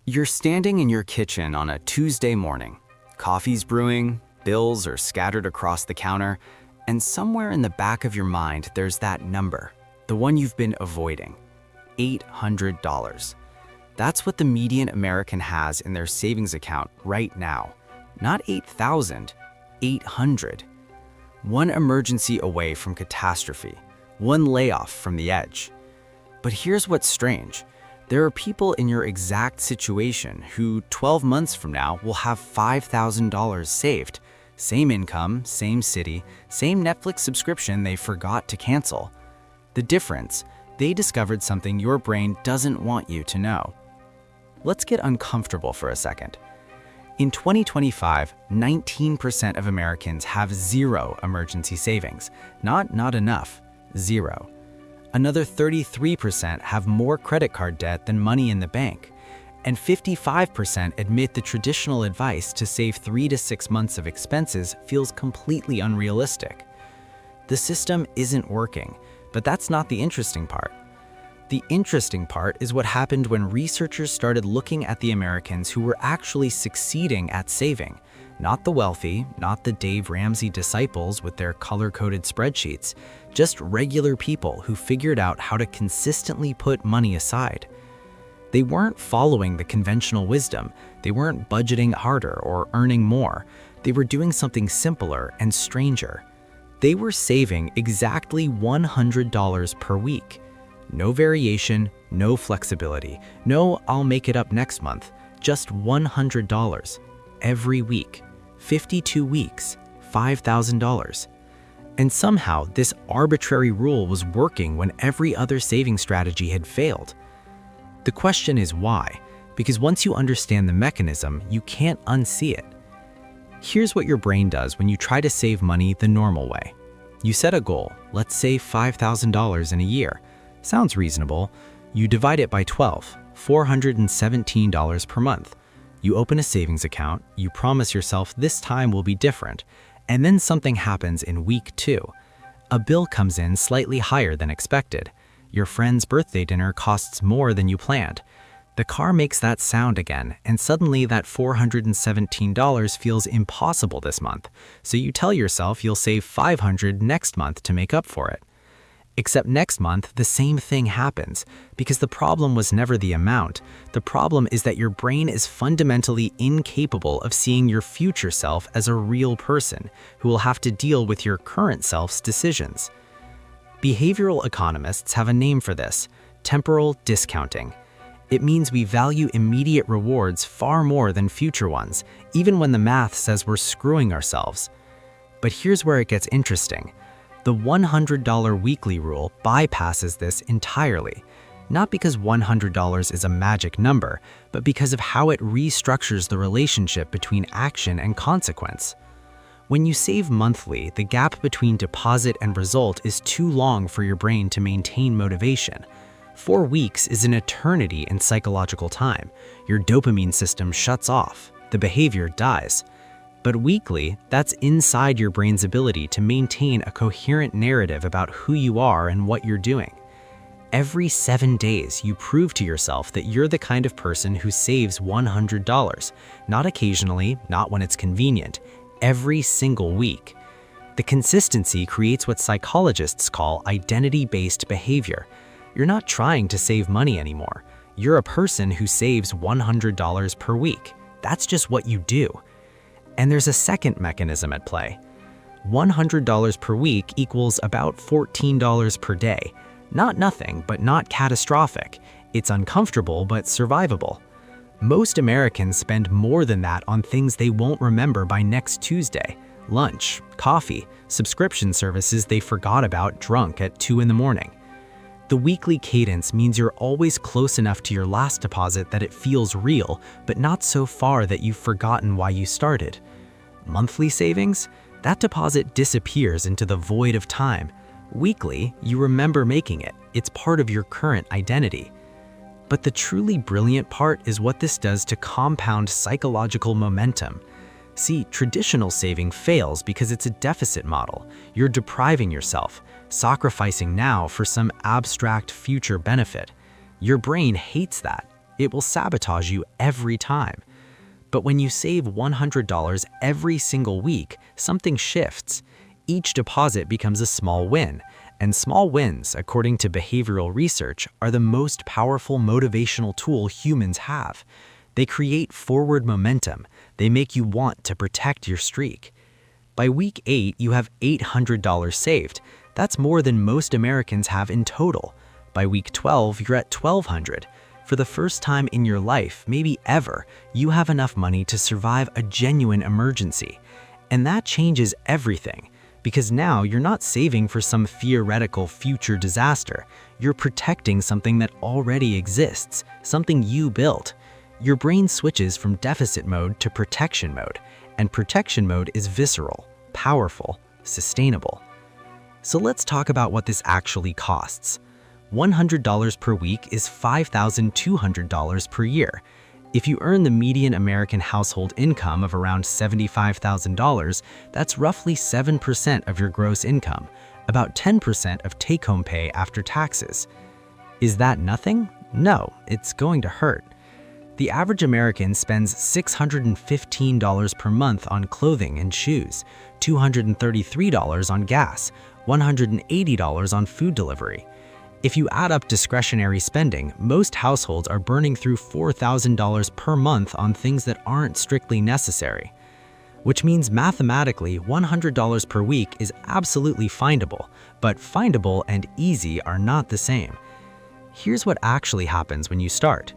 You're standing in your kitchen on a Tuesday morning. Coffee's brewing, bills are scattered across the counter, and somewhere in the back of your mind there's that number, the one you've been avoiding, $800. That's what the median American has in their savings account right now. Not 8,000, 800. One emergency away from catastrophe, one layoff from the edge. But here's what's strange. There are people in your exact situation who 12 months from now will have $5,000 saved. Same income, same city, same Netflix subscription they forgot to cancel. The difference, they discovered something your brain doesn't want you to know. Let's get uncomfortable for a second. In 2025, 19% of Americans have zero emergency savings. Not enough, zero. Another 33% have more credit card debt than money in the bank. And 55% admit the traditional advice to save 3 to 6 months of expenses feels completely unrealistic. The system isn't working, but that's not the interesting part. The interesting part is what happened when researchers started looking at the Americans who were actually succeeding at saving. Not the wealthy, not the Dave Ramsey disciples with their color-coded spreadsheets, just regular people who figured out how to consistently put money aside. They weren't following the conventional wisdom, they weren't budgeting harder or earning more, they were doing something simpler and stranger. They were saving exactly $100 per week. No variation, no flexibility, no "I'll make it up next month," just $100. Every week, 52 weeks, $5,000. And somehow this arbitrary rule was working when every other saving strategy had failed. The question is why? Because once you understand the mechanism, you can't unsee it. Here's what your brain does when you try to save money the normal way. You set a goal, let's save $5,000 in a year. Sounds reasonable. You divide it by 12, $417 per month. You open a savings account, you promise yourself this time will be different, and then something happens in week 2. A bill comes in slightly higher than expected. Your friend's birthday dinner costs more than you planned. The car makes that sound again, and suddenly that $417 feels impossible this month, so you tell yourself you'll save $500 next month to make up for it. Except next month, the same thing happens, because the problem was never the amount. The problem is that your brain is fundamentally incapable of seeing your future self as a real person who will have to deal with your current self's decisions. Behavioral economists have a name for this: temporal discounting. It means we value immediate rewards far more than future ones, even when the math says we're screwing ourselves. But here's where it gets interesting. The $100 weekly rule bypasses this entirely, not because $100 is a magic number, but because of how it restructures the relationship between action and consequence. When you save monthly, the gap between deposit and result is too long for your brain to maintain motivation. 4 weeks is an eternity in psychological time. Your dopamine system shuts off, the behavior dies. But weekly, that's inside your brain's ability to maintain a coherent narrative about who you are and what you're doing. Every 7 days, you prove to yourself that you're the kind of person who saves $100, not occasionally, not when it's convenient, every single week. The consistency creates what psychologists call identity-based behavior. You're not trying to save money anymore. You're a person who saves $100 per week. That's just what you do. And there's a second mechanism at play. $100 per week equals about $14 per day. Not nothing, but not catastrophic. It's uncomfortable, but survivable. Most Americans spend more than that on things they won't remember by next Tuesday: lunch, coffee, subscription services they forgot about drunk at 2 in the morning. The weekly cadence means you're always close enough to your last deposit that it feels real, but not so far that you've forgotten why you started. Monthly savings? That deposit disappears into the void of time. Weekly, you remember making it. It's part of your current identity. But the truly brilliant part is what this does to compound psychological momentum. See, traditional saving fails because it's a deficit model. You're depriving yourself, sacrificing now for some abstract future benefit. Your brain hates that. It will sabotage you every time. But when you save $100 every single week, something shifts. Each deposit becomes a small win, and small wins, according to behavioral research, are the most powerful motivational tool humans have. They create forward momentum. They make you want to protect your streak. By week 8, you have $800 saved. That's more than most Americans have in total. By week 12, you're at $1,200. For the first time in your life, maybe ever, you have enough money to survive a genuine emergency. And that changes everything, because now you're not saving for some theoretical future disaster. You're protecting something that already exists, something you built. Your brain switches from deficit mode to protection mode, and protection mode is visceral, powerful, sustainable. So let's talk about what this actually costs. $100 per week is $5,200 per year. If you earn the median American household income of around $75,000, that's roughly 7% of your gross income, about 10% of take-home pay after taxes. Is that nothing? No, it's going to hurt. The average American spends $615 per month on clothing and shoes, $233 on gas, $180 on food delivery. If you add up discretionary spending, most households are burning through $4,000 per month on things that aren't strictly necessary. Which means mathematically, $100 per week is absolutely findable, but findable and easy are not the same. Here's what actually happens when you start.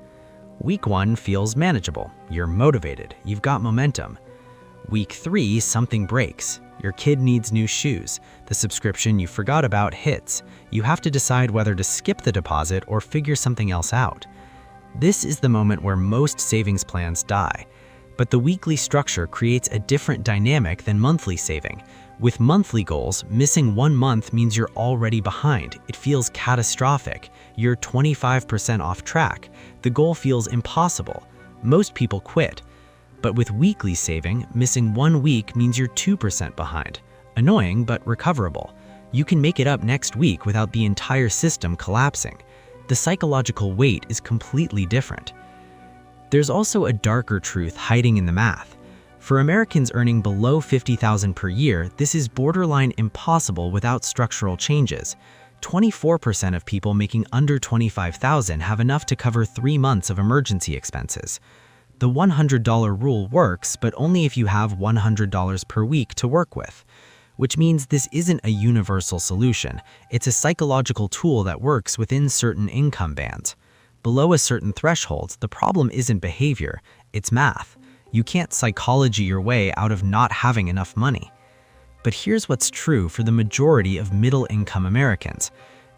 Week 1 feels manageable. You're motivated. You've got momentum. Week 3, something breaks. Your kid needs new shoes. The subscription you forgot about hits. You have to decide whether to skip the deposit or figure something else out. This is the moment where most savings plans die. But the weekly structure creates a different dynamic than monthly saving. With monthly goals, missing 1 month means you're already behind. It feels catastrophic. You're 25% off track. The goal feels impossible. Most people quit. But with weekly saving, missing 1 week means you're 2% behind. Annoying, but recoverable. You can make it up next week without the entire system collapsing. The psychological weight is completely different. There's also a darker truth hiding in the math. For Americans earning below $50,000 per year, this is borderline impossible without structural changes. 24% of people making under $25,000 have enough to cover 3 months of emergency expenses. The $100 rule works, but only if you have $100 per week to work with. Which means this isn't a universal solution. It's a psychological tool that works within certain income bands. Below a certain threshold, the problem isn't behavior, it's math. You can't psychology your way out of not having enough money. But here's what's true for the majority of middle-income Americans.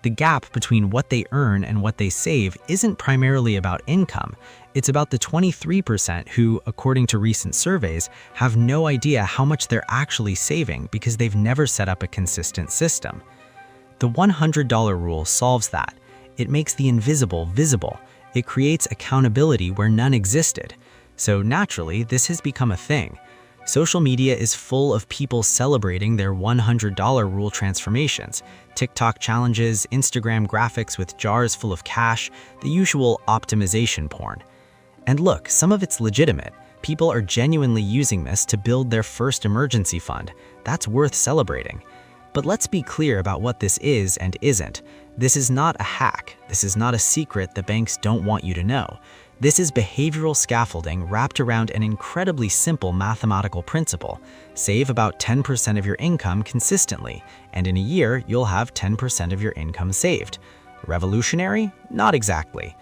The gap between what they earn and what they save isn't primarily about income. It's about the 23% who, according to recent surveys, have no idea how much they're actually saving because they've never set up a consistent system. The $100 rule solves that. It makes the invisible visible. It creates accountability where none existed. So naturally, this has become a thing. Social media is full of people celebrating their $100 rule transformations. TikTok challenges, Instagram graphics with jars full of cash, the usual optimization porn. And look, some of it's legitimate. People are genuinely using this to build their first emergency fund. That's worth celebrating. But let's be clear about what this is and isn't. This is not a hack. This is not a secret the banks don't want you to know. This is behavioral scaffolding wrapped around an incredibly simple mathematical principle. Save about 10% of your income consistently, and in a year, you'll have 10% of your income saved. Revolutionary? Not exactly.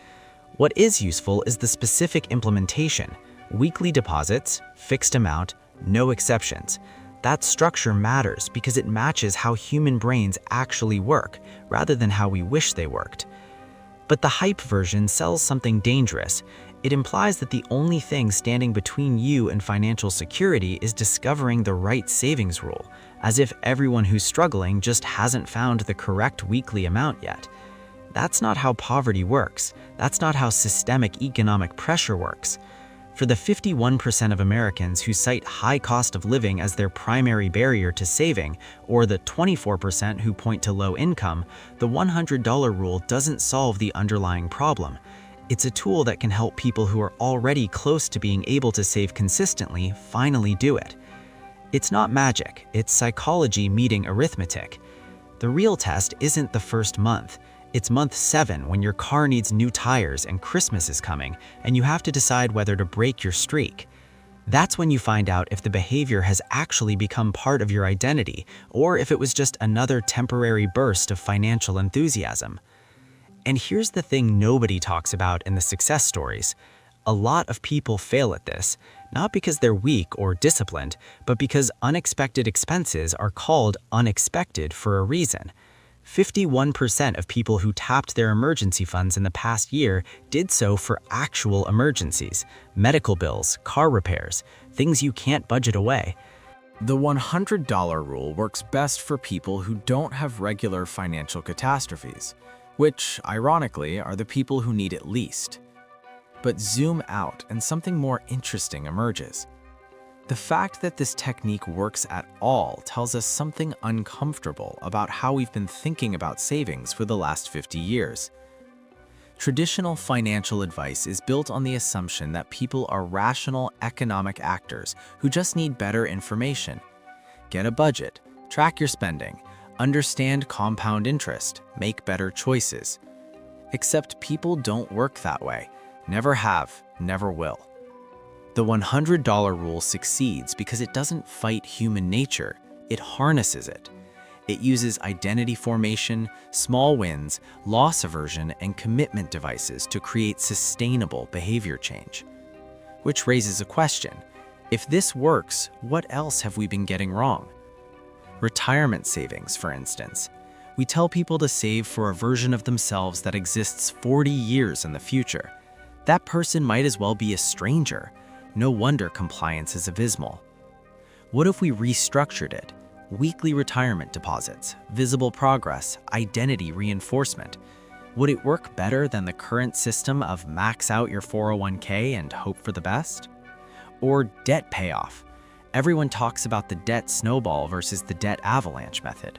What is useful is the specific implementation. Weekly deposits, fixed amount, no exceptions. That structure matters because it matches how human brains actually work, rather than how we wish they worked. But the hype version sells something dangerous. It implies that the only thing standing between you and financial security is discovering the right savings rule, as if everyone who's struggling just hasn't found the correct weekly amount yet. That's not how poverty works. That's not how systemic economic pressure works. For the 51% of Americans who cite high cost of living as their primary barrier to saving, or the 24% who point to low income, the $100 rule doesn't solve the underlying problem. It's a tool that can help people who are already close to being able to save consistently finally do it. It's not magic, it's psychology meeting arithmetic. The real test isn't the first month. It's month 7 when your car needs new tires and Christmas is coming, and you have to decide whether to break your streak. That's when you find out if the behavior has actually become part of your identity, or if it was just another temporary burst of financial enthusiasm. And here's the thing nobody talks about in the success stories. A lot of people fail at this, not because they're weak or disciplined, but because unexpected expenses are called unexpected for a reason. 51% of people who tapped their emergency funds in the past year did so for actual emergencies, medical bills, car repairs, things you can't budget away. The $100 rule works best for people who don't have regular financial catastrophes, which, ironically, are the people who need it least. But zoom out and something more interesting emerges. The fact that this technique works at all tells us something uncomfortable about how we've been thinking about savings for the last 50 years. Traditional financial advice is built on the assumption that people are rational economic actors who just need better information. Get a budget, track your spending, understand compound interest, make better choices. Except people don't work that way. Never have, never will. The $100 rule succeeds because it doesn't fight human nature, it harnesses it. It uses identity formation, small wins, loss aversion, and commitment devices to create sustainable behavior change. Which raises a question. If this works, what else have we been getting wrong? Retirement savings, for instance. We tell people to save for a version of themselves that exists 40 years in the future. That person might as well be a stranger. No wonder compliance is abysmal. What if we restructured it? Weekly retirement deposits, visible progress, identity reinforcement. Would it work better than the current system of max out your 401k and hope for the best? Or debt payoff. Everyone talks about the debt snowball versus the debt avalanche method.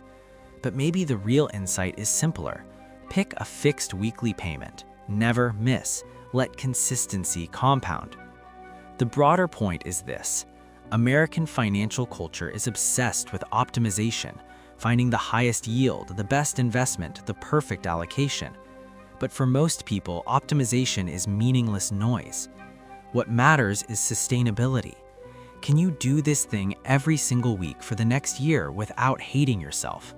But maybe the real insight is simpler. Pick a fixed weekly payment. Never miss. Let consistency compound. The broader point is this. American financial culture is obsessed with optimization, finding the highest yield, the best investment, the perfect allocation. But for most people, optimization is meaningless noise. What matters is sustainability. Can you do this thing every single week for the next year without hating yourself?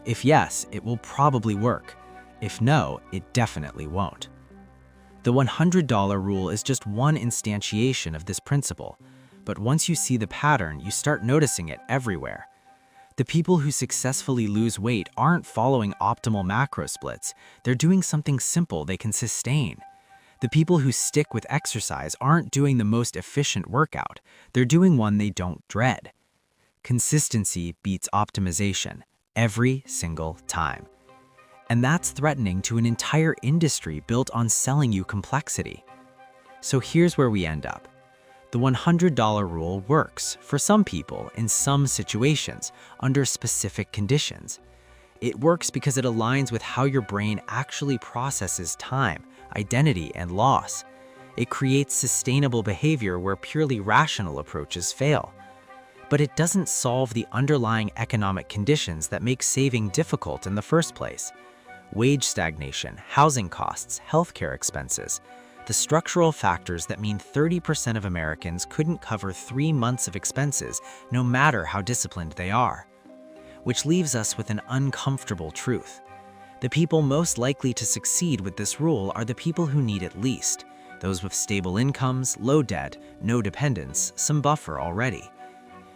If yes, it will probably work. If no, it definitely won't. The $100 rule is just one instantiation of this principle, but once you see the pattern, you start noticing it everywhere. The people who successfully lose weight aren't following optimal macro splits, they're doing something simple they can sustain. The people who stick with exercise aren't doing the most efficient workout, they're doing one they don't dread. Consistency beats optimization, every single time. And that's threatening to an entire industry built on selling you complexity. So here's where we end up. The $100 rule works for some people in some situations under specific conditions. It works because it aligns with how your brain actually processes time, identity, and loss. It creates sustainable behavior where purely rational approaches fail. But it doesn't solve the underlying economic conditions that make saving difficult in the first place. Wage stagnation, housing costs, healthcare expenses, the structural factors that mean 30% of Americans couldn't cover 3 months of expenses no matter how disciplined they are. Which leaves us with an uncomfortable truth. The people most likely to succeed with this rule are the people who need it least, those with stable incomes, low debt, no dependence, some buffer already.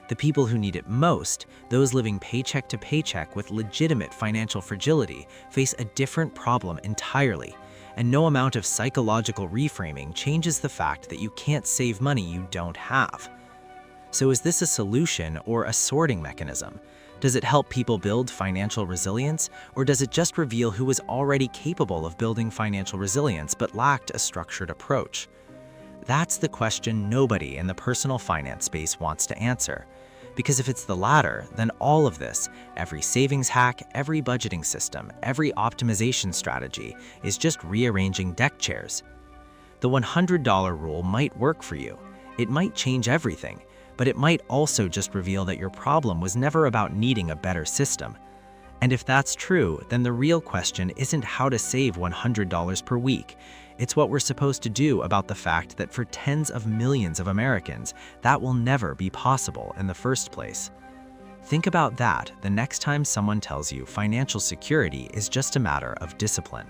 The people who need it most, those living paycheck to paycheck with legitimate financial fragility, face a different problem entirely, and no amount of psychological reframing changes the fact that you can't save money you don't have. So is this a solution or a sorting mechanism? Does it help people build financial resilience, or does it just reveal who was already capable of building financial resilience but lacked a structured approach? That's the question nobody in the personal finance space wants to answer. Because if it's the latter, then all of this, every savings hack, every budgeting system, every optimization strategy, is just rearranging deck chairs. The $100 rule might work for you. It might change everything, but it might also just reveal that your problem was never about needing a better system. And if that's true, then the real question isn't how to save $100 per week. It's what we're supposed to do about the fact that for tens of millions of Americans, that will never be possible in the first place. Think about that the next time someone tells you financial security is just a matter of discipline.